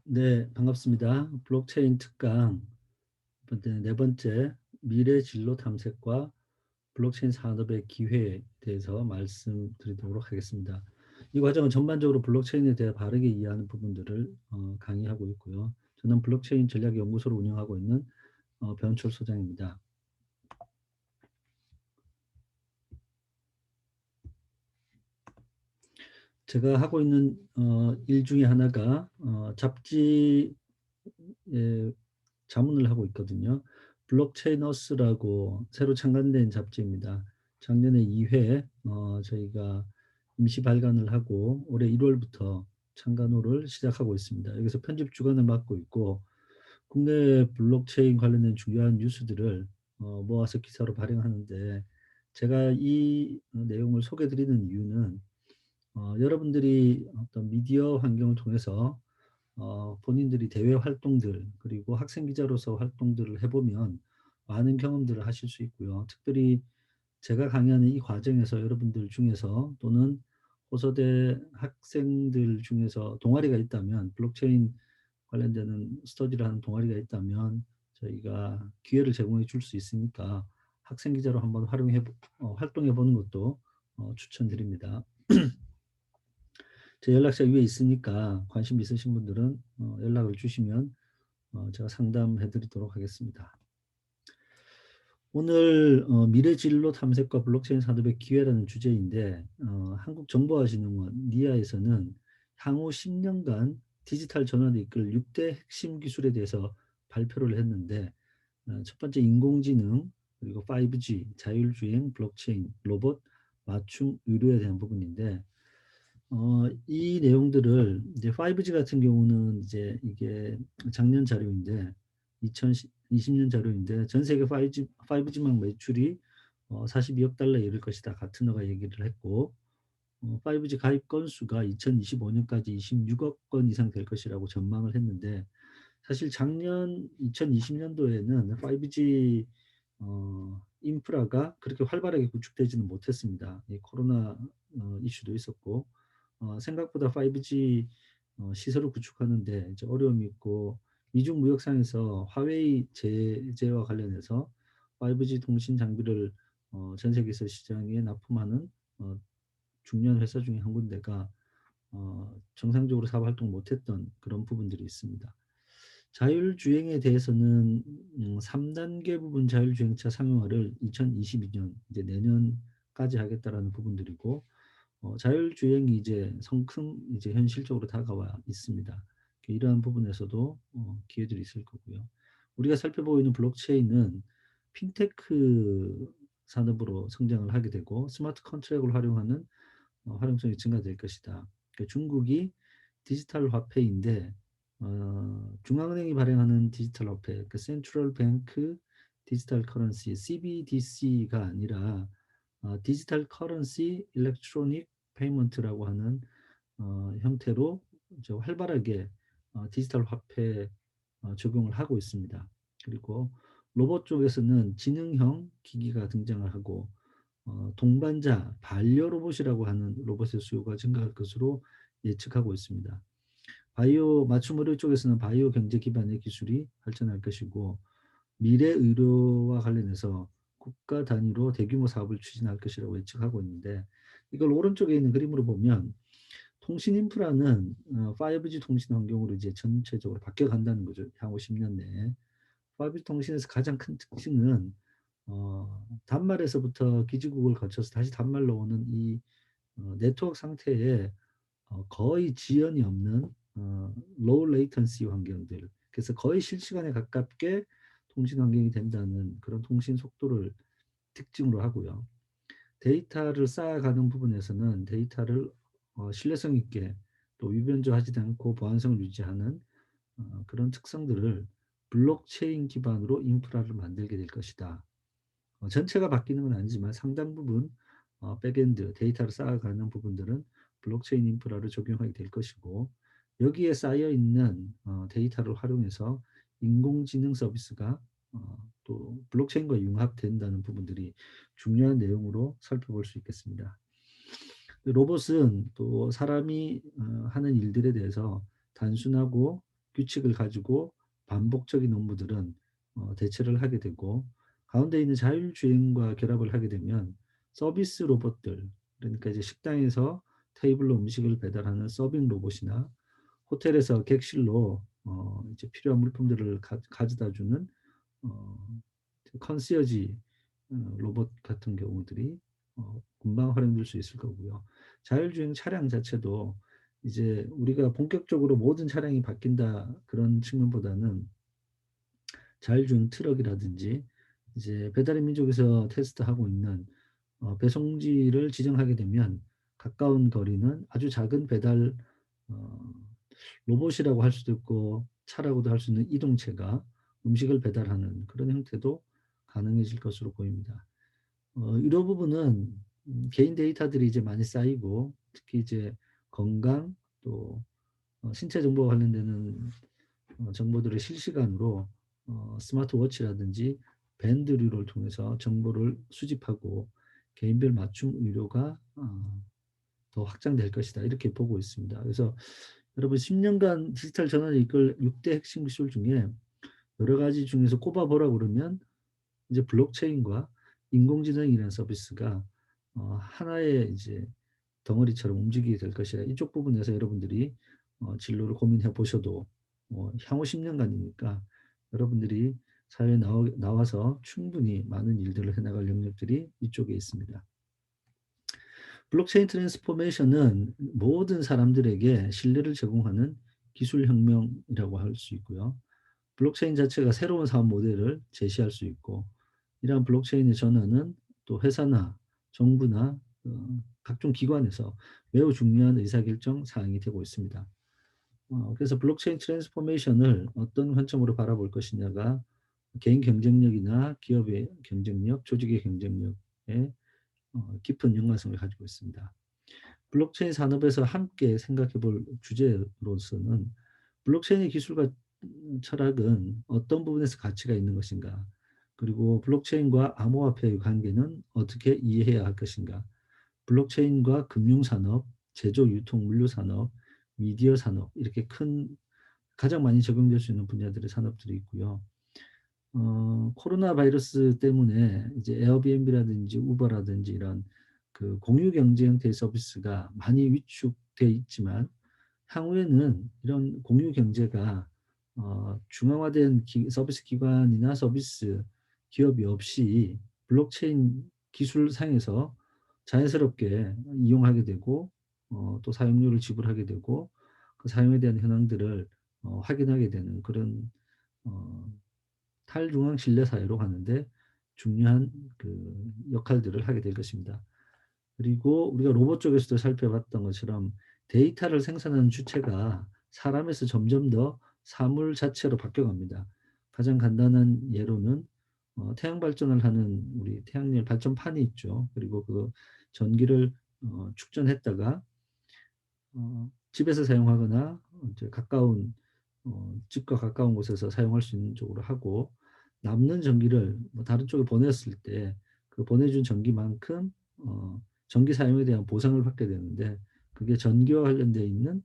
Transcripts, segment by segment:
네, 반갑습니다. 블록체인 특강 네 번째 미래 진로 탐색과 블록체인 산업의 기회에 대해서 말씀드리도록 하겠습니다. 이 과정은 전반적으로 블록체인에 대해 바르게 이해하는 부분들을 강의하고 있고요. 저는 블록체인 전략연구소를 운영하고 있는 변철 소장입니다. 제가 하고 있는 일 중에 하나가 잡지에 자문을 하고 있거든요. 블록체인어스라고 새로 창간된 잡지입니다. 작년에 2회 저희가 임시 발간을 하고 올해 1월부터 창간호를 시작하고 있습니다. 여기서 편집 주간을 맡고 있고 국내 블록체인 관련된 중요한 뉴스들을 모아서 기사로 발행하는데 제가 이 내용을 소개해 드리는 이유는 여러분들이 어떤 미디어 환경을 통해서 본인들이 대외 활동들 그리고 학생 기자로서 활동들을 해보면 많은 경험들을 하실 수 있고요. 특별히 제가 강의하는 이 과정에서 여러분들 중에서 또는 호서대 학생들 중에서 동아리가 있다면 블록체인 관련되는 스터디를 하는 동아리가 있다면 저희가 기회를 제공해 줄 수 있으니까 학생 기자로 한번 활동해 보는 것도 추천드립니다. 제 연락처 위에 있으니까 관심 있으신 분들은 연락을 주시면 제가 상담해 드리도록 하겠습니다. 오늘 미래 진로 탐색과 블록체인 산업의 기회라는 주제인데 한국정보화진흥원 니아에서는 향후 10년간 디지털 전환을 이끌 6대 핵심 기술에 대해서 발표를 했는데 첫 번째 인공지능 그리고 5G, 자율주행, 블록체인, 로봇, 맞춤 의료에 대한 부분인데 이 내용들을 이제 5G 같은 경우는 이제 이게 작년 자료인데 2020년 자료인데 전 세계 5G망 매출이 42억 달러에 이를 것이다. 가트너가 얘기를 했고 5G 가입 건수가 2025년까지 26억 건 이상 될 것이라고 전망을 했는데 사실 작년 2020년도에는 5G 인프라가 그렇게 활발하게 구축되지는 못했습니다. 이 코로나 이슈도 있었고 생각보다 5G 시설을 구축하는데 이제 어려움이 있고 미중 무역상에서 화웨이 제재와 관련해서 5G 통신 장비를 전 세계에서 시장에 납품하는 중요한 회사 중에 한 군데가 정상적으로 사업 활동 못했던 그런 부분들이 있습니다. 자율주행에 대해서는 3단계 부분 자율주행차 상용화를 2022년 이제 내년까지 하겠다라는 부분들이고 자율주행이 이제 성큼 이제 현실적으로 다가와 있습니다. 이러한 부분에서도 기회들이 있을 거고요. 우리가 살펴보고 있는 블록체인은 핀테크 산업으로 성장을 하게 되고 스마트 컨트랙을 활용하는 활용성이 증가될 것이다. 그러니까 중국이 디지털 화폐인데 중앙은행이 발행하는 디지털 화폐, 그 센트럴 뱅크 디지털 커런시 (CBDC가) 아니라 디지털 커런시 일렉트로닉 페이먼트라고 하는 형태로 활발하게 디지털 화폐 적용을 하고 있습니다. 그리고 로봇 쪽에서는 지능형 기기가 등장을 하고 동반자 반려로봇이라고 하는 로봇의 수요가 증가할 것으로 예측하고 있습니다. 바이오 맞춤 의료 쪽에서는 바이오 경제 기반의 기술이 발전할 것이고 미래 의료와 관련해서 국가 단위로 대규모 사업을 추진할 것이라고 예측하고 있는데 이걸 오른쪽에 있는 그림으로 보면 통신 인프라는 5G 통신 환경으로 이제 전체적으로 바뀌어 간다는 거죠. 향후 10년 내에. 5G 통신에서 가장 큰 특징은 단말에서부터 기지국을 거쳐서 다시 단말로 오는 이 네트워크 상태에 거의 지연이 없는 low latency 환경들. 그래서 거의 실시간에 가깝게 통신 환경이 된다는 그런 통신 속도를 특징으로 하고요. 데이터를 쌓아가는 부분에서는 데이터를 신뢰성 있게 또 위변조하지 않고 보안성을 유지하는 그런 특성들을 블록체인 기반으로 인프라를 만들게 될 것이다. 전체가 바뀌는 건 아니지만 상당 부분 백엔드 데이터를 쌓아가는 부분들은 블록체인 인프라를 적용하게 될 것이고 여기에 쌓여 있는 데이터를 활용해서 인공지능 서비스가 또 블록체인과 융합된다는 부분들이 중요한 내용으로 살펴볼 수 있겠습니다. 로봇은 또 사람이 하는 일들에 대해서 단순하고 규칙을 가지고 반복적인 업무들은 대체를 하게 되고, 가운데 있는 자율주행과 결합을 하게 되면 서비스 로봇들, 그러니까 이제 식당에서 테이블로 음식을 배달하는 서빙 로봇이나 호텔에서 객실로 이제 필요한 물품들을 가져다 주는 어 컨시어지 로봇 같은 경우들이 금방 활용될 수 있을 거고요. 자율주행 차량 자체도 이제 우리가 본격적으로 모든 차량이 바뀐다 그런 측면보다는 자율주행 트럭이라든지 이제 배달의 민족에서 테스트하고 있는 배송지를 지정하게 되면 가까운 거리는 아주 작은 배달 어 로봇이라고 할 수도 있고 차라고도 할 수 있는 이동체가 음식을 배달하는 그런 형태도 가능해질 것으로 보입니다. 이런 부분은 개인 데이터들이 이제 많이 쌓이고, 특히 이제 건강 또 신체 정보와 관련되는 정보들을 실시간으로 스마트워치라든지 밴드류를 통해서 정보를 수집하고 개인별 맞춤 의료가 더 확장될 것이다, 이렇게 보고 있습니다. 그래서 여러분 10년간 디지털 전환을 이끌 6대 핵심 기술 중에 여러 가지 중에서 꼽아보라 그러면 이제 블록체인과 인공지능이라는 서비스가 하나의 이제 덩어리처럼 움직이게 될 것이다. 이쪽 부분에서 여러분들이 진로를 고민해 보셔도 향후 10년간이니까 여러분들이 사회에 나와서 충분히 많은 일들을 해나갈 영역들이 이쪽에 있습니다. 블록체인 트랜스포메이션은 모든 사람들에게 신뢰를 제공하는 기술 혁명이라고 할 수 있고요. 블록체인 자체가 새로운 사업 모델을 제시할 수 있고, 이러한 블록체인의 전환은 또 회사나 정부나 각종 기관에서 매우 중요한 의사결정 사항이 되고 있습니다. 그래서 블록체인 트랜스포메이션을 어떤 관점으로 바라볼 것이냐가 개인 경쟁력이나 기업의 경쟁력, 조직의 경쟁력에 깊은 연관성을 가지고 있습니다. 블록체인 산업에서 함께 생각해 볼 주제로서는 블록체인의 기술과 철학은 어떤 부분에서 가치가 있는 것인가, 그리고 블록체인과 암호화폐의 관계는 어떻게 이해해야 할 것인가, 블록체인과 금융산업, 제조, 유통, 물류산업, 미디어 산업, 이렇게 큰 가장 많이 적용될 수 있는 분야들의 산업들이 있고요. 코로나 바이러스 때문에 이제 에어비앤비라든지 우버라든지 이런 그 공유 경제 형태의 서비스가 많이 위축돼 있지만, 향후에는 이런 공유 경제가 중앙화된 서비스 기관이나 서비스 기업이 없이 블록체인 기술상에서 자연스럽게 이용하게 되고 또 사용료를 지불하게 되고 그 사용에 대한 현황들을 확인하게 되는 그런 어, 탈중앙 신뢰 사회로 가는데 중요한 그 역할들을 하게 될 것입니다. 그리고 우리가 로봇 쪽에서도 살펴봤던 것처럼 데이터를 생산하는 주체가 사람에서 점점 더 사물 자체로 바뀌어갑니다. 가장 간단한 예로는 태양 발전을 하는 우리 태양열 발전판이 있죠. 그리고 그 전기를 축전했다가 집에서 사용하거나 이제 가까운 집과 가까운 곳에서 사용할 수 있는 쪽으로 하고, 남는 전기를 뭐 다른 쪽에 보냈을 때 그 보내준 전기만큼 전기 사용에 대한 보상을 받게 되는데, 그게 전기와 관련되어 있는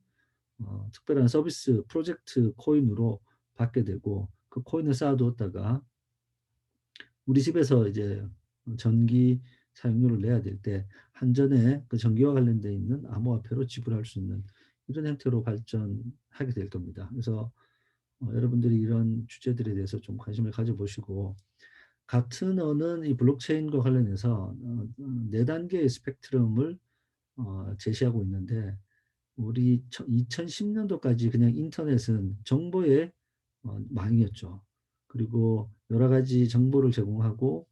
특별한 서비스 프로젝트 코인으로 받게 되고, 그 코인을 쌓아두었다가 우리 집에서 이제 전기 사용료를 내야 될 때 한전에 그 전기와 관련되어 있는 암호화폐로 지불할 수 있는 이런 형태로 발전하게 될 겁니다. 그래서 여러분들이 이런 주제들에 대해서 좀 관심을 가져보시고, 같은 어는 이 블록체인과 관련해서 네 단계의 스펙트럼을 제시하고 있는데, 우리 2010년도까지 그냥 인터넷은 정보의 망이었죠. 그리고 여러 가지 정보를 제공하고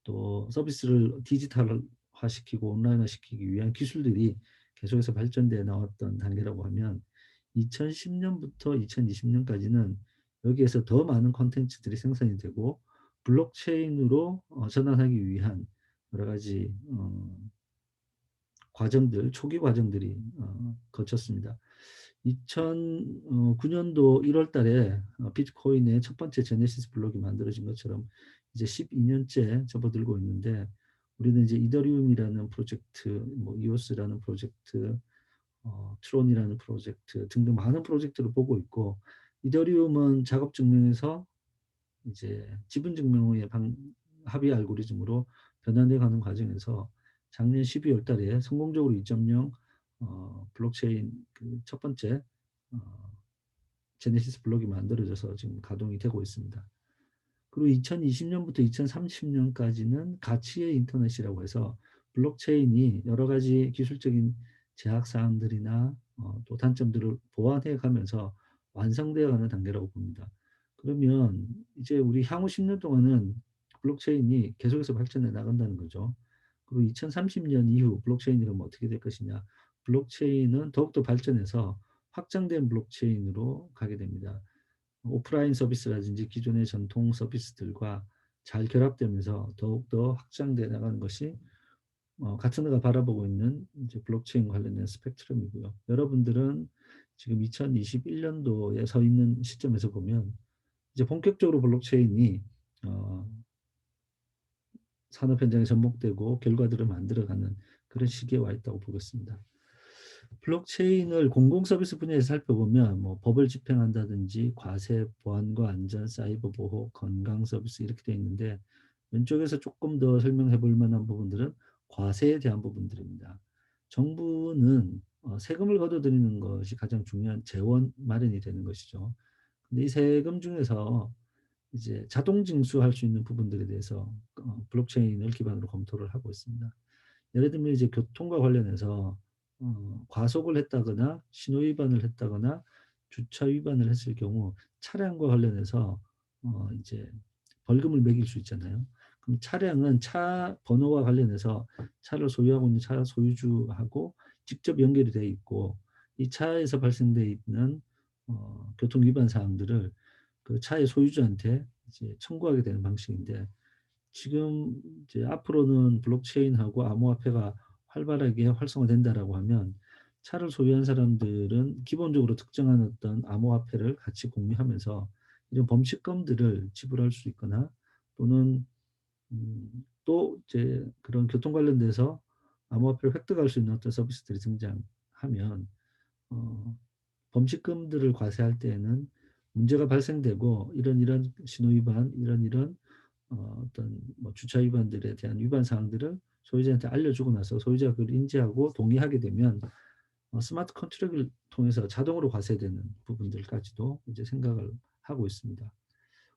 또 서비스를 디지털화시키고 온라인화시키기 위한 기술들이 계속해서 발전되어 나왔던 단계라고 하면, 2010년부터 2020년까지는 여기에서 더 많은 콘텐츠들이 생산이 되고 블록체인으로 전환하기 위한 여러 가지 과정들, 초기 과정들이 거쳤습니다. 2009년도 1월 달에 비트코인의 첫 번째 제네시스 블록이 만들어진 것처럼 이제 12년째 접어들고 있는데, 우리는 이제 이더리움이라는 프로젝트, 뭐 이오스라는 프로젝트, 트론이라는 프로젝트 등등 많은 프로젝트를 보고 있고, 이더리움은 작업 증명에서 이제 지분 증명 후에 합의 알고리즘으로 변환돼 가는 과정에서 작년 12월 달에 성공적으로 2.0 블록체인 그 첫 번째 어, 제네시스 블록이 만들어져서 지금 가동이 되고 있습니다. 그리고 2020년부터 2030년까지는 가치의 인터넷이라고 해서 블록체인이 여러 가지 기술적인 제약 사항들이나 또 단점들을 보완해 가면서 완성되어 가는 단계라고 봅니다. 그러면 이제 우리 향후 10년 동안은 블록체인이 계속해서 발전해 나간다는 거죠. 그리고 2030년 이후 블록체인이라면 어떻게 될 것이냐. 블록체인은 더욱더 발전해서 확장된 블록체인으로 가게 됩니다. 오프라인 서비스라든지 기존의 전통 서비스들과 잘 결합되면서 더욱더 확장돼 나가는 것이 가트너가 바라보고 있는 이제 블록체인 관련된 스펙트럼이고요. 여러분들은 지금 2021년도에 서 있는 시점에서 보면 이제 본격적으로 블록체인이 어, 산업 현장에 접목되고 결과들을 만들어가는 그런 시기에 와 있다고 보겠습니다. 블록체인을 공공 서비스 분야에서 살펴보면 뭐 법을 집행한다든지 과세, 보안과 안전, 사이버 보호, 건강 서비스 이렇게 되어 있는데 왼쪽에서 조금 더 설명해 볼 만한 부분들은 과세에 대한 부분들입니다. 정부는 세금을 걷어들이는 것이 가장 중요한 재원 마련이 되는 것이죠. 근데 이 세금 중에서 이제 자동 징수할 수 있는 부분들에 대해서 블록체인을 기반으로 검토를 하고 있습니다. 예를 들면 이제 교통과 관련해서 과속을 했다거나 신호 위반을 했다거나 주차 위반을 했을 경우 차량과 관련해서 이제 벌금을 매길 수 있잖아요. 그럼 차량은 차 번호와 관련해서 차를 소유하고 있는 차 소유주하고 직접 연결이 돼 있고 이 차에서 발생돼 있는 교통 위반 사항들을 그 차의 소유주한테 이제 청구하게 되는 방식인데 지금 이제 앞으로는 블록체인하고 암호화폐가 활발하게 활성화된다라고 하면 차를 소유한 사람들은 기본적으로 특정한 어떤 암호화폐를 같이 공유하면서 이런 범칙금들을 지불할 수 있거나 또는 또 이제 그런 교통 관련돼서 암호화폐를 획득할 수 있는 어떤 서비스들이 등장하면 어, 범칙금들을 과세할 때에는 문제가 발생되고 이런 신호 위반 이런 어떤 뭐 주차 위반들에 대한 위반 사항들을 소유자한테 알려주고 나서 소유자가 그걸 인지하고 동의하게 되면 스마트 컨트롤을 통해서 자동으로 과세되는 부분들까지도 이제 생각을 하고 있습니다.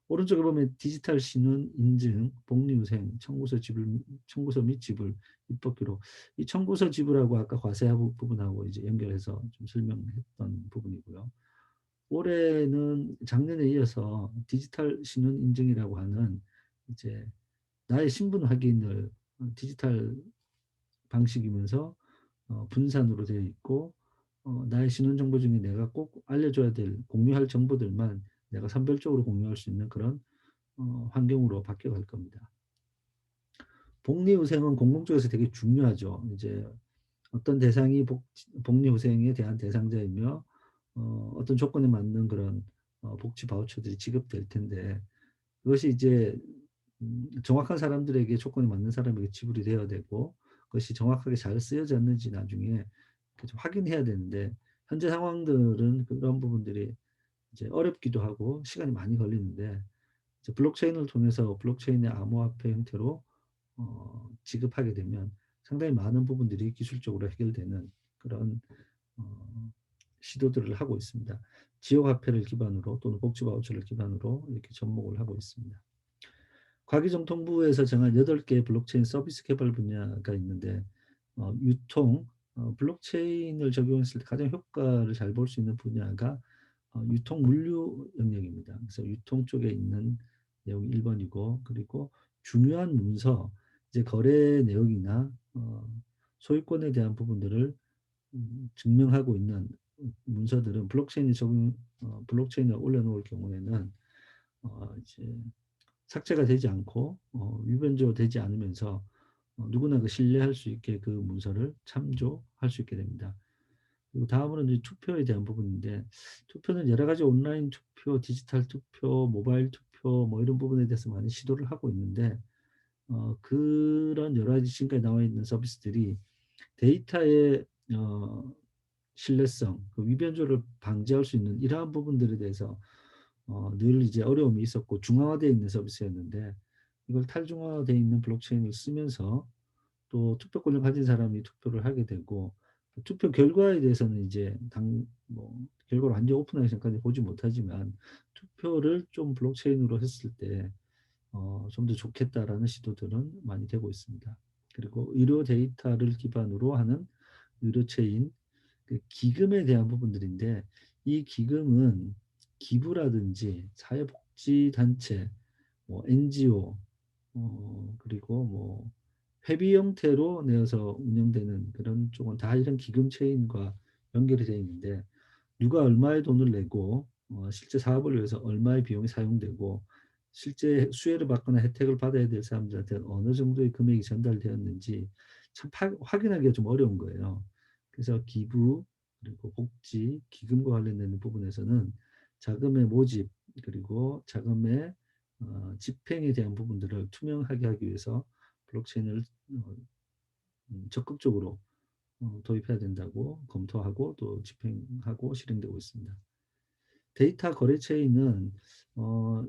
오른쪽에 보면 디지털 신원 인증, 복리후생, 청구서 및 지불, 입법 기록. 이 청구서 지불하고 아까 과세 부분하고 이제 연결해서 좀 설명했던 부분이고요. 올해는 작년에 이어서 디지털 신원 인증이라고 하는 이제 나의 신분 확인을 디지털 방식이면서 분산으로 되어 있고 나의 신원 정보 중에 내가 꼭 알려줘야 될 공유할 정보들만 내가 선별적으로 공유할 수 있는 그런 환경으로 바뀌어갈 겁니다. 복리후생은 공공 쪽에서 되게 중요하죠. 이제 어떤 대상이 복리후생에 대한 대상자이며 어떤 조건에 맞는 그런 복지 바우처들이 지급될 텐데 그것이 이제 정확한 사람들에게 조건이 맞는 사람에게 지불이 되어야 되고 그것이 정확하게 잘 쓰여졌는지 나중에 좀 확인해야 되는데 현재 상황들은 그런 부분들이 이제 어렵기도 하고 시간이 많이 걸리는데 이제 블록체인을 통해서 블록체인의 암호화폐 형태로 지급하게 되면 상당히 많은 부분들이 기술적으로 해결되는 그런 어, 시도들을 하고 있습니다. 지역화폐를 기반으로 또는 복지바우처를 기반으로 이렇게 접목을 하고 있습니다. 과기정통부에서 정한 8개 블록체인 서비스 개발 분야가 있는데 유통, 블록체인을 적용했을 때 가장 효과를 잘 볼 수 있는 분야가 유통 물류 영역입니다. 그래서 유통 쪽에 있는 내용이 1번이고 그리고 중요한 문서, 이제 거래 내역이나 소유권에 대한 부분들을 증명하고 있는 문서들은 블록체인에 올려놓을 경우에는 이제 삭제가 되지 않고 위변조되지 않으면서 누구나 그 신뢰할 수 있게 그 문서를 참조할 수 있게 됩니다. 그리고 다음으로는 이제 투표에 대한 부분인데 투표는 여러 가지 온라인 투표, 디지털 투표, 모바일 투표 뭐 이런 부분에 대해서 많이 시도를 하고 있는데 그런 여러 가지 지금까지 나와 있는 서비스들이 데이터의 신뢰성, 그 위변조를 방지할 수 있는 이러한 부분들에 대해서 늘 이제 어려움이 있었고 중앙화되어 있는 서비스였는데 이걸 탈중앙화되어 있는 블록체인을 쓰면서 또 투표권을 가진 사람이 투표를 하게 되고 투표 결과에 대해서는 이제 뭐 결과를 완전 오픈하게 생각까지 보지 못하지만 투표를 좀 블록체인으로 했을 때 좀 더 좋겠다라는 시도들은 많이 되고 있습니다. 그리고 의료 데이터를 기반으로 하는 의료체인, 그 기금에 대한 부분들인데 이 기금은 기부라든지 사회복지단체, 뭐 NGO, 그리고 뭐 회비 형태로 내어서 운영되는 그런 쪽은 다 이런 기금 체인과 연결이 되어 있는데 누가 얼마의 돈을 내고 실제 사업을 위해서 얼마의 비용이 사용되고 실제 수혜를 받거나 혜택을 받아야 될 사람들한테 어느 정도의 금액이 전달되었는지 참 확인하기가 좀 어려운 거예요. 그래서 기부 그리고 복지, 기금과 관련된 부분에서는 자금의 모집 그리고 자금의 집행에 대한 부분들을 투명하게 하기 위해서 블록체인을 적극적으로 도입해야 된다고 검토하고 또 집행하고 실행되고 있습니다. 데이터 거래 체인은 어,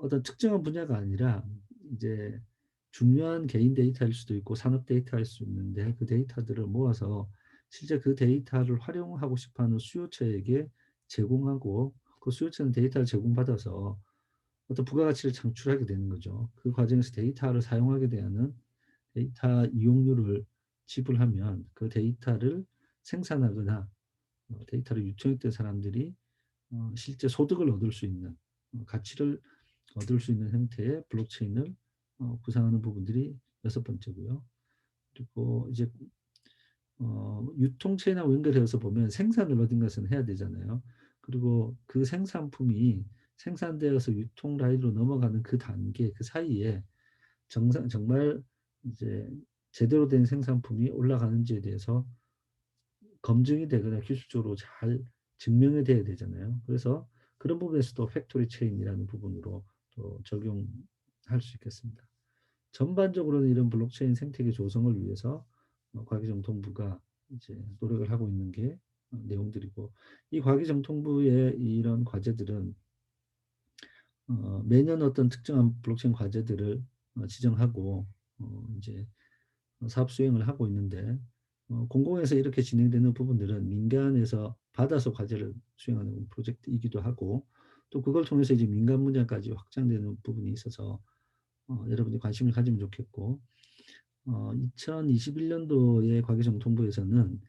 어떤 특정한 분야가 아니라 이제 중요한 개인 데이터일 수도 있고 산업 데이터일 수 있는데 그 데이터들을 모아서 실제 그 데이터를 활용하고 싶어하는 수요처에게 제공하고 그 수요처는 데이터를 제공받아서 어떤 부가가치를 창출하게 되는 거죠. 그 과정에서 데이터를 사용하게 되는 데이터 이용료를 지불하면 그 데이터를 생산하거나 데이터를 유통했던 사람들이 실제 소득을 얻을 수 있는 가치를 얻을 수 있는 형태의 블록체인을 구상하는 부분들이 여섯 번째고요. 그리고 이제 유통체인하고 연결해서 보면 생산을 어딘가에서는 해야 되잖아요. 그리고 그 생산품이 생산되어서 유통 라인으로 넘어가는 그 단계, 그 사이에 정말 이제 제대로 된 생산품이 올라가는지에 대해서 검증이 되거나 기술적으로 잘 증명이 돼야 되잖아요. 그래서 그런 부분에서도 팩토리 체인이라는 부분으로 또 적용할 수 있겠습니다. 전반적으로는 이런 블록체인 생태계 조성을 위해서 과기정통부가 이제 노력을 하고 있는 게 내용들이고 이 과기정통부의 이런 과제들은 매년 어떤 특정한 블록체인 과제들을 지정하고 이제 사업 수행을 하고 있는데 공공에서 이렇게 진행되는 부분들은 민간에서 받아서 과제를 수행하는 프로젝트이기도 하고 또 그걸 통해서 이제 민간 분야까지 확장되는 부분이 있어서 여러분이 관심을 가지면 좋겠고 2021년도에 과기정통부에서는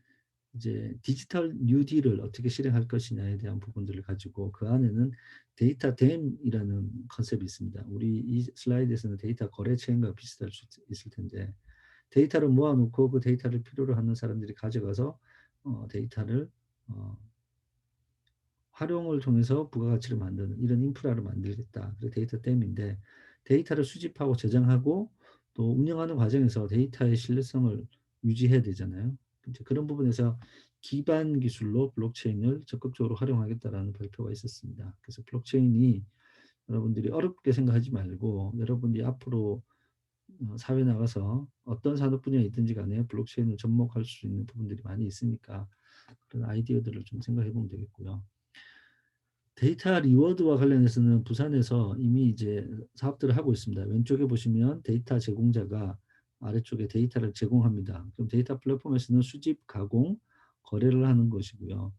이제 디지털 뉴딜을 어떻게 실행할 것이냐에 대한 부분들을 가지고 그 안에는 데이터 댐이라는 컨셉이 있습니다. 우리 이 슬라이드에서는 데이터 거래 체인과 비슷할 수 있을 텐데 데이터를 모아놓고 그 데이터를 필요로 하는 사람들이 가져가서 데이터를 어, 활용을 통해서 부가가치를 만드는 이런 인프라를 만들겠다. 그게 데이터 댐인데 데이터를 수집하고 저장하고 또 운영하는 과정에서 데이터의 신뢰성을 유지해야 되잖아요. 이제 그런 부분에서 기반 기술로 블록체인을 적극적으로 활용하겠다라는 발표가 있었습니다. 그래서 블록체인이 여러분들이 어렵게 생각하지 말고 여러분들이 앞으로 사회 나가서 어떤 산업 분야에 있든지 간에 블록체인을 접목할 수 있는 부분들이 많이 있으니까 그런 아이디어들을 좀 생각해 보면 되겠고요. 데이터 리워드와 관련해서는 부산에서 이미 이제 사업들을 하고 있습니다. 왼쪽에 보시면 데이터 제공자가 아래쪽에 데이터를 제공합니다. 그럼 데이터 플랫폼에서는 수집, 가공, 거래를 하는 것이고요.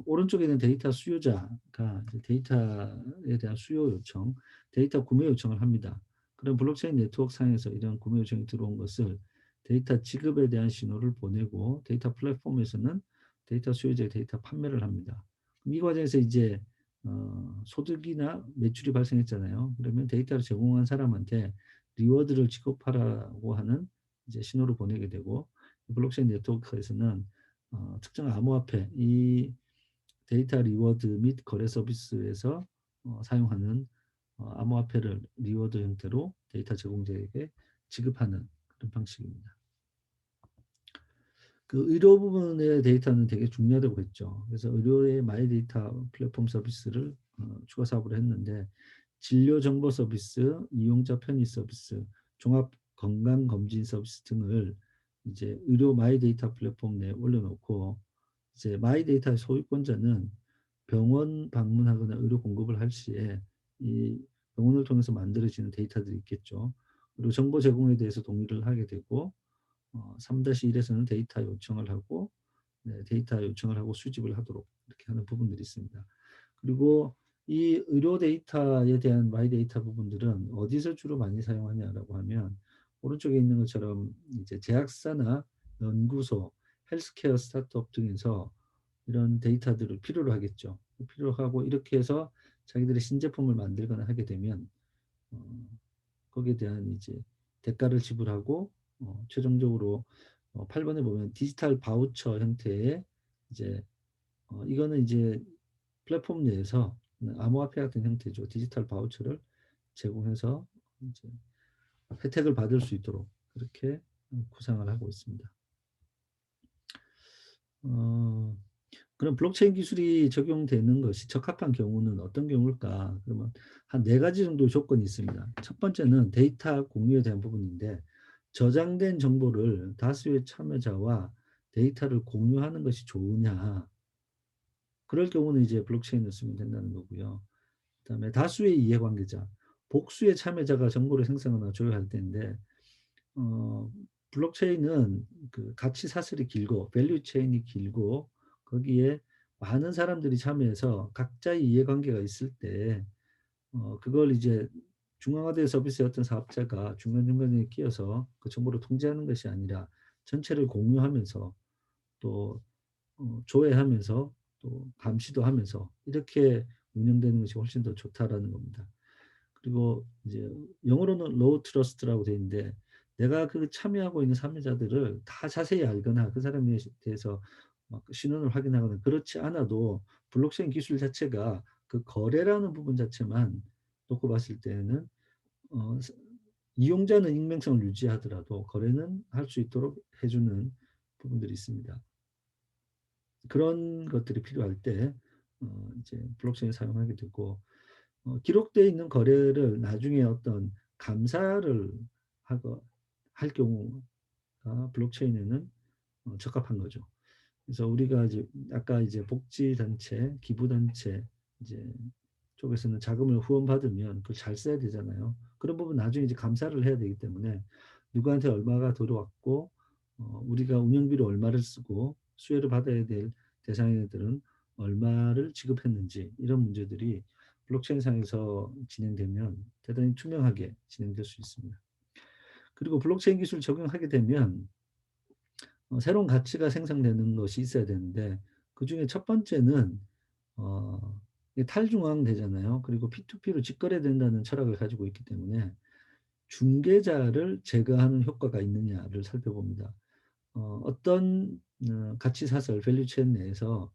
오른쪽에는 데이터 수요자가 데이터에 대한 수요 요청, 데이터 구매 요청을 합니다. 그럼 블록체인 네트워크 상에서 이런 구매 요청이 들어온 것을 데이터 지급에 대한 신호를 보내고 데이터 플랫폼에서는 데이터 수요자의 데이터 판매를 합니다. 이 과정에서 이제 소득이나 매출이 발생했잖아요. 그러면 데이터를 제공한 사람한테 리워드를 지급하라고 하는 이제 신호를 보내게 되고 블록체인 네트워크에서는 특정 암호화폐 이 데이터 리워드 및 거래 서비스에서 사용하는 암호화폐를 리워드 형태로 데이터 제공자에게 지급하는 그런 방식입니다. 그 의료 부분의 데이터는 되게 중요하다고 했죠. 그래서 의료의 마이 데이터 플랫폼 서비스를 추가 사업을 했는데 진료 정보 서비스, 이용자 편의 서비스, 종합 건강 검진 서비스 등을 이제 의료 마이 데이터 플랫폼 내에 올려놓고 이제 마이데이터의 소유권자는 병원 방문하거나 의료 공급을 할 시에 이 병원을 통해서 만들어지는 데이터들이 있겠죠. 그리고 정보 제공에 대해서 동의를 하게 되고 3-1에서는 데이터 요청을 하고 네, 데이터 요청을 하고 수집을 하도록 이렇게 하는 부분들이 있습니다. 그리고 이 의료 데이터에 대한 마이 데이터 부분들은 어디서 주로 많이 사용하냐라고 하면 오른쪽에 있는 것처럼 이제 제약사나 연구소, 헬스케어 스타트업 등에서 이런 데이터들을 필요로 하겠죠. 필요로 하고 이렇게 해서 자기들의 신제품을 만들거나 하게 되면 어, 거기에 대한 이제 대가를 지불하고 최종적으로 8번에 보면 디지털 바우처 형태의 이제 이거는 이제 플랫폼 내에서 암호화폐 같은 형태죠. 디지털 바우처를 제공해서 이제 혜택을 받을 수 있도록 그렇게 구상을 하고 있습니다. 어, 그럼 블록체인 기술이 적용되는 것이 적합한 경우는 어떤 경우일까? 그러면 한 네 가지 정도의 조건이 있습니다. 첫 번째는 데이터 공유에 대한 부분인데 저장된 정보를 다수의 참여자와 데이터를 공유하는 것이 좋으냐? 그럴 경우는 이제 블록체인을 쓰면 된다는 거고요. 그다음에 다수의 이해관계자, 복수의 참여자가 정보를 생성하거나 조회할 때인데 어, 블록체인은 그 가치 사슬이 길고 밸류 체인이 길고 거기에 많은 사람들이 참여해서 각자의 이해관계가 있을 때 그걸 이제 중앙화된 서비스의 어떤 사업자가 중간중간에 끼어서 그 정보를 통제하는 것이 아니라 전체를 공유하면서 또 조회하면서 또 감시도 하면서 이렇게 운영되는 것이 훨씬 더 좋다라는 겁니다. 그리고 이제 영어로는 low trust라고 돼 있는데 내가 그 참여하고 있는 참여자들을 다 자세히 알거나 그 사람에 대해서 막 신원을 확인하거나 그렇지 않아도 블록체인 기술 자체가 그 거래라는 부분 자체만 놓고 봤을 때는 어, 이용자는 익명성을 유지하더라도 거래는 할 수 있도록 해주는 부분들이 있습니다. 그런 것들이 필요할 때 이제 블록체인을 사용하게 되고 기록되어 있는 거래를 나중에 어떤 감사를 하고 할 경우가 블록체인에는 적합한 거죠. 그래서 우리가 이제 아까 이제 복지단체, 기부단체 이제 쪽에서는 자금을 후원받으면 그걸 잘 써야 되잖아요. 그런 부분 나중에 이제 감사를 해야 되기 때문에 누구한테 얼마가 들어왔고 우리가 운영비로 얼마를 쓰고 수혜를 받아야 될 대상자들은 얼마를 지급했는지 이런 문제들이 블록체인상에서 진행되면 대단히 투명하게 진행될 수 있습니다. 그리고 블록체인 기술 적용하게 되면 새로운 가치가 생성되는 것이 있어야 되는데 그중에 첫 번째는 어, 탈중앙되잖아요. 그리고 P2P로 직거래된다는 철학을 가지고 있기 때문에 중개자를 제거하는 효과가 있느냐를 살펴봅니다. 어떤 가치 사슬 밸류체인 내에서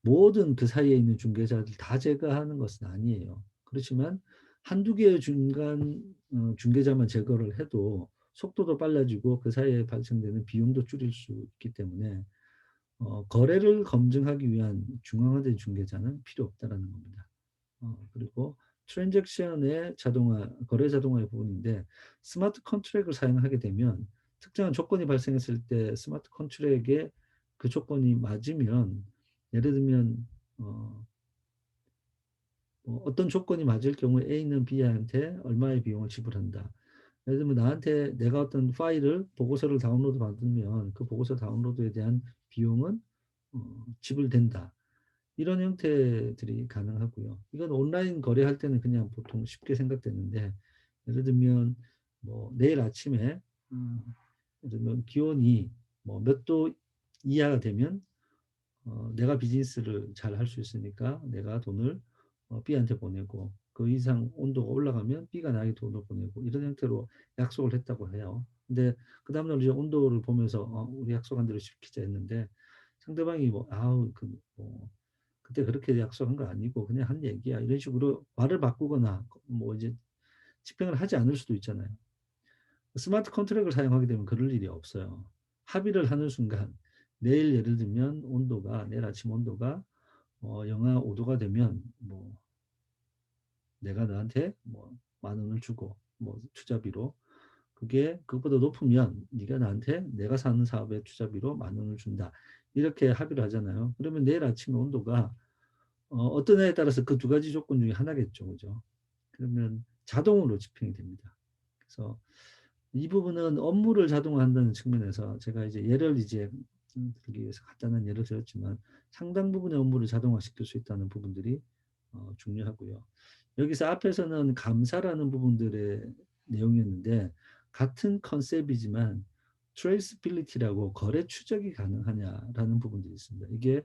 모든 그 사이에 있는 중개자들 다 제거하는 것은 아니에요. 그렇지만 한두 개의 중개자만 제거를 해도 속도도 빨라지고 그 사이에 발생되는 비용도 줄일 수 있기 때문에 거래를 검증하기 위한 중앙화된 중개자는 필요 없다라는 겁니다. 그리고 트랜잭션의 자동화, 거래 자동화의 부분인데 스마트 컨트랙을 사용하게 되면 특정한 조건이 발생했을 때 스마트 컨트랙에 그 조건이 맞으면 예를 들면 어떤 조건이 맞을 경우에 A는 B한테 얼마의 비용을 지불한다. 예를 들면 나한테 내가 어떤 파일을 보고서를 다운로드 받으면 그 보고서 다운로드에 대한 비용은 지불된다. 이런 형태들이 가능하고요. 이건 온라인 거래할 때는 그냥 보통 쉽게 생각되는데 예를 들면 뭐 내일 아침에 예를 들면 기온이 뭐 몇 도 이하가 되면 내가 비즈니스를 잘 할 수 있으니까 내가 돈을 B한테 보내고 그 이상 온도가 올라가면 B가 나에게 돈을 보내고 이런 형태로 약속을 했다고 해요. 근데 그 다음날 이제 온도를 보면서 우리 약속한 대로 시키자 했는데 상대방이 뭐 아우 그뭐 그때 그렇게 약속한 거 아니고 그냥 한 얘기야 이런 식으로 말을 바꾸거나 뭐 이제 집행을 하지 않을 수도 있잖아요. 스마트 컨트랙을 사용하게 되면 그럴 일이 없어요. 합의를 하는 순간 내일 예를 들면 온도가 내일 아침 온도가 영하 5도가 되면 뭐 내가 너한테 뭐 10,000원을 주고 뭐 투자비로 그게 그것보다 높으면 네가 나한테 내가 사는 사업의 투자비로 10,000원을 준다. 이렇게 합의를 하잖아요. 그러면 내일 아침에 온도가 어떤 해에 따라서 그 두 가지 조건 중에 하나겠죠. 그죠? 그러면 자동으로 집행이 됩니다. 그래서 이 부분은 업무를 자동화한다는 측면에서 제가 이제 예를 이제 들기 위해서 간단한 예를 들었지만 상당 부분의 업무를 자동화시킬 수 있다는 부분들이 중요하고요. 여기서 앞에서는 감사라는 부분들의 내용이었는데 같은 컨셉이지만 트레이스빌리티라고 거래 추적이 가능하냐라는 부분들이 있습니다. 이게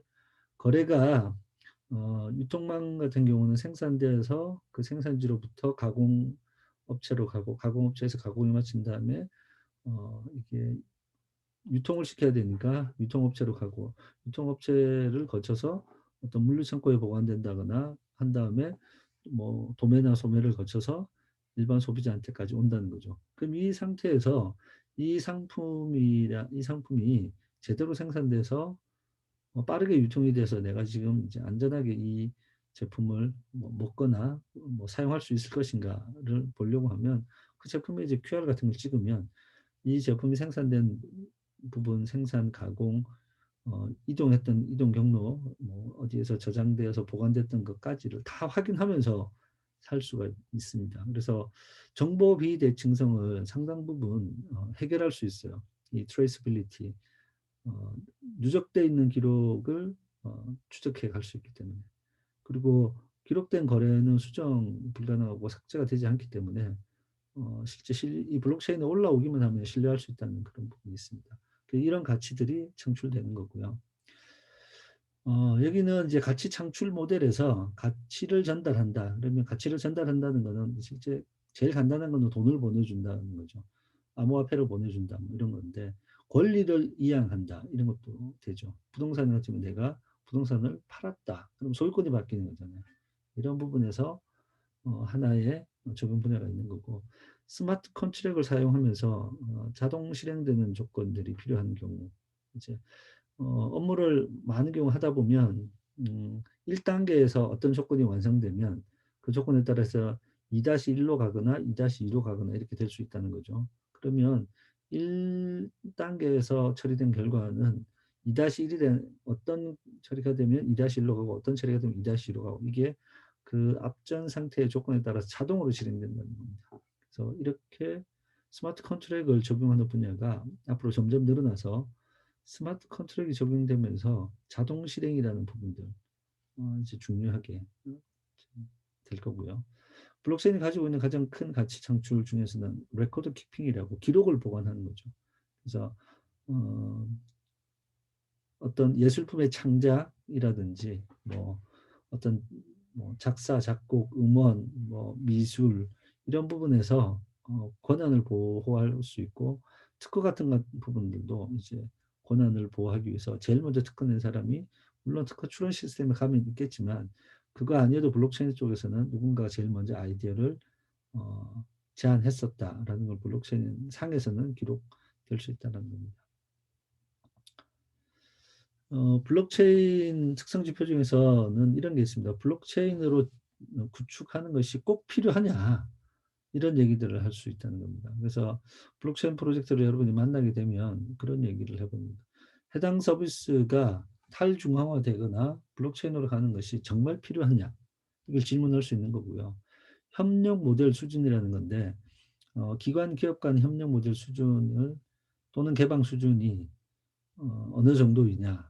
거래가 유통망 같은 경우는 생산대에서 그 생산지로부터 가공업체로 가고 가공업체에서 가공에 마친 다음에 이게 유통을 시켜야 되니까 유통업체로 가고 유통업체를 거쳐서 어떤 물류창고에 보관된다거나 한 다음에 뭐 도매나 소매를 거쳐서 일반 소비자한테까지 온다는 거죠. 그럼 이 상태에서 이 상품이 제대로 생산돼서 빠르게 유통이 돼서 내가 지금 이제 안전하게 이 제품을 뭐 먹거나 뭐 사용할 수 있을 것인가를 보려고 하면 그 제품에 이제 QR 같은 걸 찍으면 이 제품이 생산된 부분 생산 가공 이동했던 이동 경로 뭐 어디에서 저장되어서 보관됐던 것까지를 다 확인하면서 살 수가 있습니다. 그래서 정보 비대칭성을 상당 부분 해결할 수 있어요. 이 트레이스빌리티 누적돼 있는 기록을 추적해 갈 수 있기 때문에 그리고 기록된 거래는 수정 불가능하고 삭제가 되지 않기 때문에 실제 이 블록체인에 올라오기만 하면 신뢰할 수 있다는 그런 부분이 있습니다. 이런 가치들이 창출되는 거고요. 여기는 이제 가치 창출 모델에서 가치를 전달한다. 그러면 가치를 전달한다는 거는 실제 제일 간단한 거는 돈을 보내준다는 거죠. 암호화폐를 보내준다 뭐 이런 건데 권리를 이양한다 이런 것도 되죠. 부동산 같으면 내가 부동산을 팔았다. 그럼 소유권이 바뀌는 거잖아요. 이런 부분에서 하나의 적용 분야가 있는 거고 스마트 컨트랙을 사용하면서 자동 실행되는 조건들이 필요한 경우 이제 업무를 많은 경우 하다 보면 1단계에서 어떤 조건이 완성되면 그 조건에 따라서 2-1로 가거나 2-2로 가거나 이렇게 될 수 있다는 거죠. 그러면 1단계에서 처리된 결과는 2-1이 된 어떤 처리가 되면 2-1로 가고 어떤 처리가 되면 2-2로 가고 이게 그 앞전 상태의 조건에 따라서 자동으로 실행된다는 겁니다. 그래서 이렇게 스마트 컨트랙을 적용하는 분야가 앞으로 점점 늘어나서 스마트 컨트랙이 적용되면서 자동 실행이라는 부분들 이제 중요하게 될 거고요. 블록체인이 가지고 있는 가장 큰 가치 창출 중에서는 레코드 키핑이라고 기록을 보관하는 거죠. 그래서 어, 어떤 예술품의 창작이라든지 뭐 어떤 뭐 작사, 작곡, 음원, 뭐 미술 이런 부분에서 권한을 보호할 수 있고 특허 같은 부분들도 이제 권한을 보호하기 위해서 제일 먼저 특허 낸 사람이 물론 특허 출원 시스템에 가면 있겠지만 그거 아니어도 블록체인 쪽에서는 누군가가 제일 먼저 아이디어를 어, 제안했었다라는 걸 블록체인 상에서는 기록될 수 있다는 겁니다. 블록체인 특성 지표 중에서는 이런 게 있습니다. 블록체인으로 구축하는 것이 꼭 필요하냐 이런 얘기들을 할 수 있다는 겁니다. 그래서 블록체인 프로젝트를 여러분이 만나게 되면 그런 얘기를 해봅니다. 해당 서비스가 탈중앙화되거나 블록체인으로 가는 것이 정말 필요하냐 이걸 질문할 수 있는 거고요. 협력 모델 수준이라는 건데 기관 기업 간 협력 모델 수준을 또는 개방 수준이 어느 정도이냐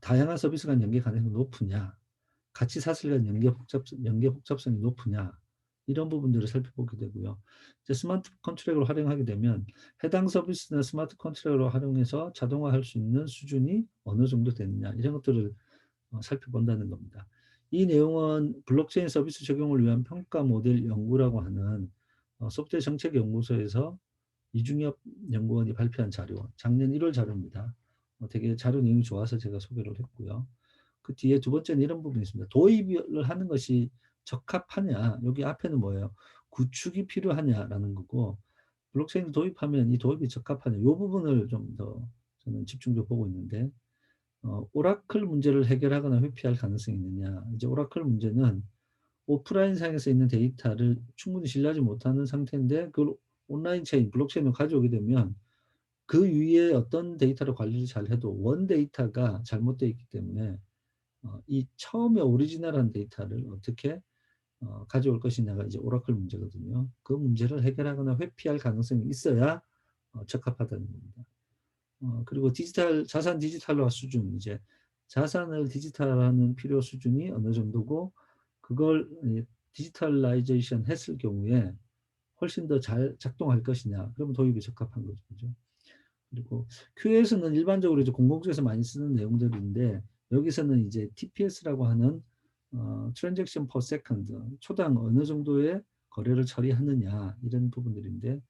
다양한 서비스 간 연계 가능성이 높으냐, 가치 사슬 간 연계 복잡성이 높으냐, 이런 부분들을 살펴보게 되고요. 이제 스마트 컨트랙을 활용하게 되면 해당 서비스나 스마트 컨트랙을 활용해서 자동화할 수 있는 수준이 어느 정도 되느냐, 이런 것들을 살펴본다는 겁니다. 이 내용은 블록체인 서비스 적용을 위한 평가 모델 연구라고 하는 소프트웨어 정책 연구소에서 이중엽 연구원이 발표한 자료, 작년 1월 자료입니다. 되게 자료 내용이 좋아서 제가 소개를 했고요. 그 뒤에 두 번째는 이런 부분이 있습니다. 도입을 하는 것이 적합하냐, 여기 앞에는 뭐예요? 구축이 필요하냐라는 거고, 블록체인 도입하면 이 도입이 적합하냐, 이 부분을 좀 더 저는 집중적으로 보고 있는데, 오라클 문제를 해결하거나 회피할 가능성이 있느냐. 이제 오라클 문제는 오프라인 상에서 있는 데이터를 충분히 신뢰하지 못하는 상태인데, 그걸 온라인 체인, 블록체인으로 가져오게 되면 그 위에 어떤 데이터를 관리를 잘 해도 원 데이터가 잘못되어 있기 때문에 이 처음에 오리지널한 데이터를 어떻게 가져올 것이냐가 이제 오라클 문제거든요. 그 문제를 해결하거나 회피할 가능성이 있어야 적합하다는 겁니다. 그리고 자산 디지털화 수준, 이제 자산을 디지털화하는 필요 수준이 어느 정도고, 그걸 디지털라이제이션 했을 경우에 훨씬 더 잘 작동할 것이냐, 그러면 도입이 적합한 거죠. 그죠? 그리고 QA에서는 일반적으로 이제 공공주에서 많이 쓰는 내용들인데, 여기서는 이제 TPS라고 하는 트랜잭션 퍼 세컨드, 초당 어느 정도의 거래를 처리하느냐, 이런 부분들인데,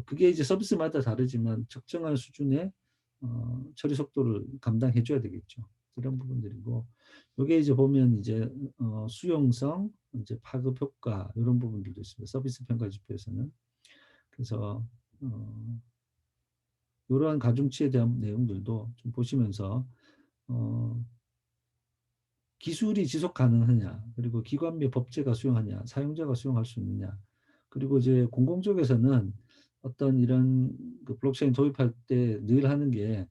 그게 이제 서비스마다 다르지만 적정한 수준의 처리 속도를 감당해 줘야 되겠죠. 이런 부분들이고, 요게 이제 보면 이제 수용성, 이제 파급 효과, 이런 부분들도 있습니다. 서비스 평가 지표에서는. 그래서 이러한 가중치에 대한 내용들도 좀 보시면서 어, 기술이 지속 가능하냐, 그리고 기관 및 법제가 수용하냐, 사용자가 수용할 수 있느냐, 그리고 이제 공공 쪽에서는 어떤 이런 그 블록체인 도입할 때 늘 하는 게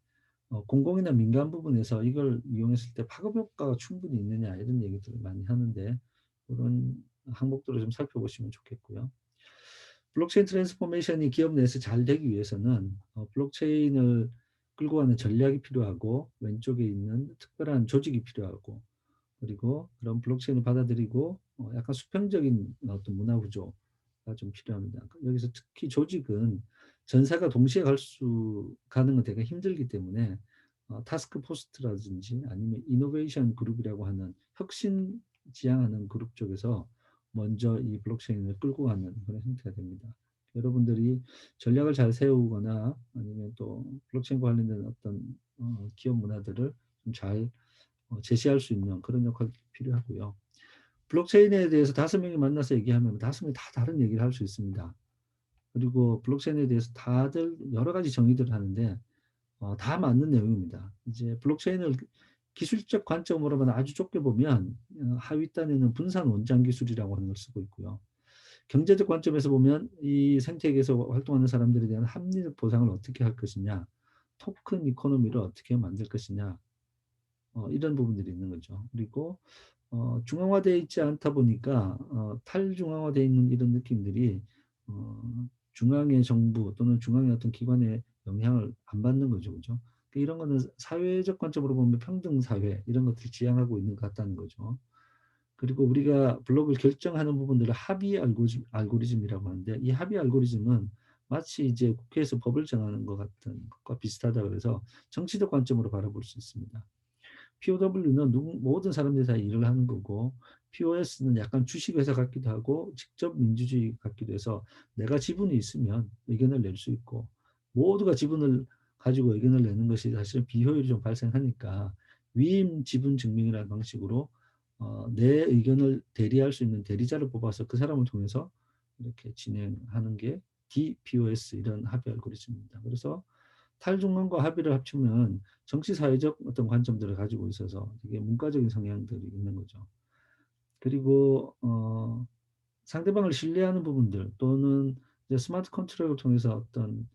공공이나 민간 부분에서 이걸 이용했을 때 파급 효과가 충분히 있느냐, 이런 얘기들을 많이 하는데, 그런 항목들을 좀 살펴보시면 좋겠고요. 블록체인 트랜스포메이션이 기업 내에서 잘 되기 위해서는 블록체인을 끌고 가는 전략이 필요하고, 왼쪽에 있는 특별한 조직이 필요하고, 그리고 그런 블록체인을 받아들이고 약간 수평적인 어떤 문화 구조가 좀 필요합니다. 여기서 특히 조직은 전사가 동시에 가는 건 되게 힘들기 때문에 타스크 포스트라든지 아니면 이노베이션 그룹이라고 하는 혁신 지향하는 그룹 쪽에서 먼저 이 블록체인을 끌고 가는 그런 형태가 됩니다. 여러분들이 전략을 잘 세우거나 아니면 또 블록체인과 관련된 어떤 기업 문화들을 좀 잘 제시할 수 있는 그런 역할이 필요하고요. 블록체인에 대해서 5명이 만나서 얘기하면 5명이 다 다른 얘기를 할 수 있습니다. 그리고 블록체인에 대해서 다들 여러 가지 정의들을 하는데 다 맞는 내용입니다. 이제 블록체인을 기술적 관점으로만 아주 좁게 보면 하위 단에는 분산 원장 기술이라고 하는 걸 쓰고 있고요. 경제적 관점에서 보면 이 생태계에서 활동하는 사람들에 대한 합리적 보상을 어떻게 할 것이냐, 토큰 이코노미를 어떻게 만들 것이냐, 이런 부분들이 있는 거죠. 그리고 중앙화되어 있지 않다 보니까 탈중앙화되어 있는 이런 느낌들이 중앙의 정부 또는 중앙의 어떤 기관의 영향을 안 받는 거죠. 그죠? 그러니까 이런 거는 사회적 관점으로 보면 평등 사회 이런 것들을 지향하고 있는 것 같다는 거죠. 그리고 우리가 블록을 결정하는 부분들을 합의 알고리즘이라고 하는데, 이 합의 알고리즘은 마치 이제 국회에서 법을 정하는 것 같은 것과 비슷하다 그래서 정치적 관점으로 바라볼 수 있습니다. POW는 모든 사람들이 다 일을 하는 거고, POS는 약간 주식회사 같기도 하고 직접 민주주의 같기도 해서 내가 지분이 있으면 의견을 낼 수 있고, 모두가 지분을 가지고 의견을 내는 것이 사실은 비효율이 좀 발생하니까 위임 지분 증명이라는 방식으로 내 의견을 대리할 수 있는 대리자를 뽑아서 그 사람을 통해서 이렇게 진행하는 게 DPoS, 이런 합의 알고리즘입니다. 그래서 탈중앙과 합의를 합치면 정치 사회적 어떤 관점들을 가지고 있어서 되게 문과적인 성향들이 있는 거죠. 그리고 상대방을 신뢰하는 부분들 또는 이제 스마트 컨트롤을 통해서 어떤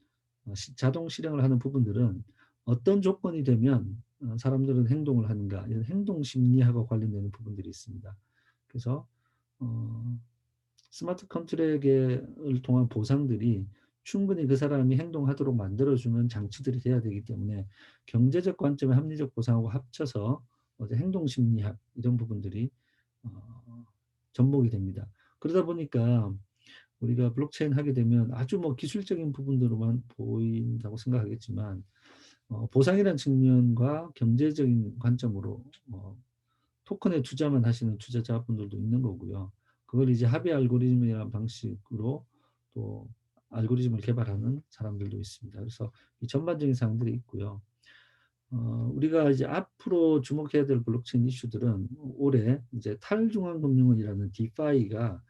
자동 실행을 하는 부분들은 어떤 조건이 되면 사람들은 행동을 하는가, 이런 행동 심리학과 관련되는 부분들이 있습니다. 그래서 어, 스마트 컨트랙을 통한 보상들이 충분히 그 사람이 행동하도록 만들어주는 장치들이 돼야 되기 때문에 경제적 관점의 합리적 보상하고 합쳐서 행동 심리학 이런 부분들이 접목이 됩니다. 그러다 보니까 우리가 블록체인 하게 되면 아주 뭐 기술적인 부분으로만 보인다고 생각하겠지만 보상이라는 측면과 경제적인 관점으로 토큰에 투자만 하시는 투자자분들도 있는 거고요. 그걸 이제 합의 알고리즘이라는 방식으로 또 알고리즘을 개발하는 사람들도 있습니다. 그래서 이 전반적인 사항들이 있고요. 우리가 이제 앞으로 주목해야 될 블록체인 이슈들은 올해 이제 탈중앙 금융원이라는 디파이가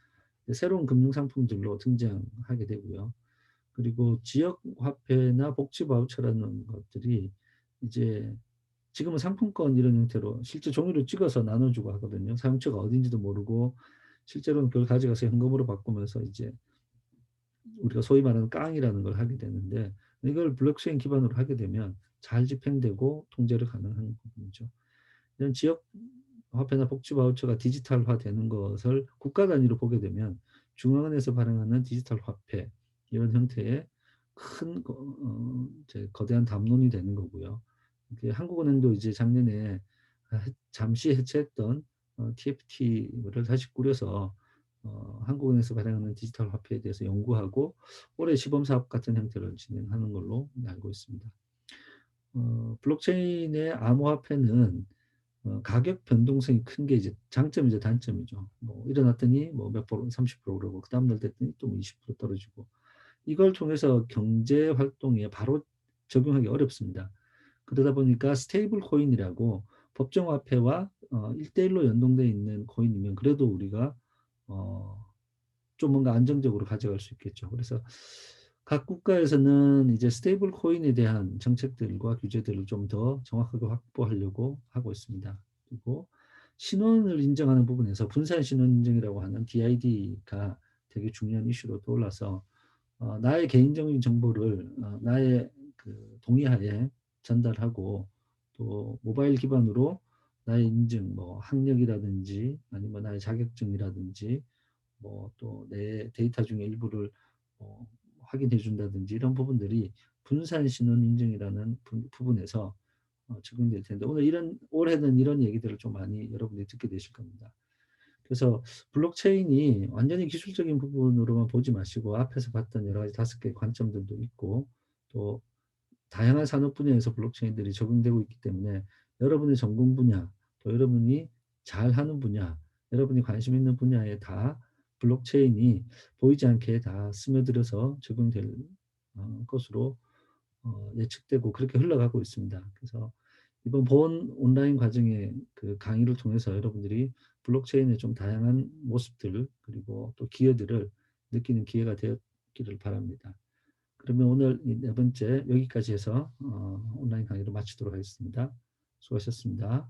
새로운 금융 상품들로 등장하게 되고요. 그리고 지역 화폐나 복지 바우처라는 것들이 이제 지금은 상품권 이런 형태로 실제 종이로 찍어서 나눠주고 하거든요. 사용처가 어딘지도 모르고 실제로는 그걸 가져가서 현금으로 바꾸면서 이제 우리가 소위 말하는 깡이라는 걸 하게 되는데, 이걸 블록체인 기반으로 하게 되면 잘 집행되고 통제를 가능한 부분이죠. 이런 지역 화폐나 복지 바우처가 디지털화되는 것을 국가 단위로 보게 되면 중앙은행에서 발행하는 디지털 화폐 이런 형태의 큰 이제 거대한 담론이 되는 거고요. 한국은행도 이제 작년에 잠시 해체했던 TFT를 다시 꾸려서 한국은행에서 발행하는 디지털 화폐에 대해서 연구하고 올해 시범 사업 같은 형태를 진행하는 걸로 알고 있습니다. 블록체인의 암호화폐는 가격 변동성이 큰 게 이제 장점이죠, 단점이죠. 뭐 일어났더니 뭐 몇 프로, 30% 오르고 그 다음날 됐더니 또 20% 떨어지고 이걸 통해서 경제 활동에 바로 적용하기 어렵습니다. 그러다 보니까 스테이블 코인이라고 법정 화폐와 1대1로 연동되어 있는 코인이면 그래도 우리가 어, 좀 뭔가 안정적으로 가져갈 수 있겠죠. 그래서 각 국가에서는 이제 스테이블 코인에 대한 정책들과 규제들을 좀 더 정확하게 확보하려고 하고 있습니다. 그리고 신원을 인정하는 부분에서 분산 신원 인증이라고 하는 DID가 되게 중요한 이슈로 떠올라서 나의 개인적인 정보를 나의 그 동의하에 전달하고 또 모바일 기반으로 나의 인증, 뭐 학력이라든지 아니면 나의 자격증이라든지 뭐 또 내 데이터 중에 일부를 어, 확인해 준다든지 이런 부분들이 분산 신원 인증이라는 부분에서 적용될 텐데 오늘 올해는 이런 얘기들을 좀 많이 여러분들이 듣게 되실 겁니다. 그래서 블록체인이 완전히 기술적인 부분으로만 보지 마시고 앞에서 봤던 여러 가지 5개의 관점들도 있고 또 다양한 산업 분야에서 블록체인들이 적용되고 있기 때문에 여러분의 전공 분야 또 여러분이 잘하는 분야 여러분이 관심 있는 분야에 다 블록체인이 보이지 않게 다 스며들어서 적용될 것으로 예측되고 그렇게 흘러가고 있습니다. 그래서 이번 본 온라인 과정의 그 강의를 통해서 여러분들이 블록체인의 좀 다양한 모습들 그리고 또 기여들을 느끼는 기회가 되었기를 바랍니다. 그러면 오늘 네 번째 여기까지 해서 온라인 강의를 마치도록 하겠습니다. 수고하셨습니다.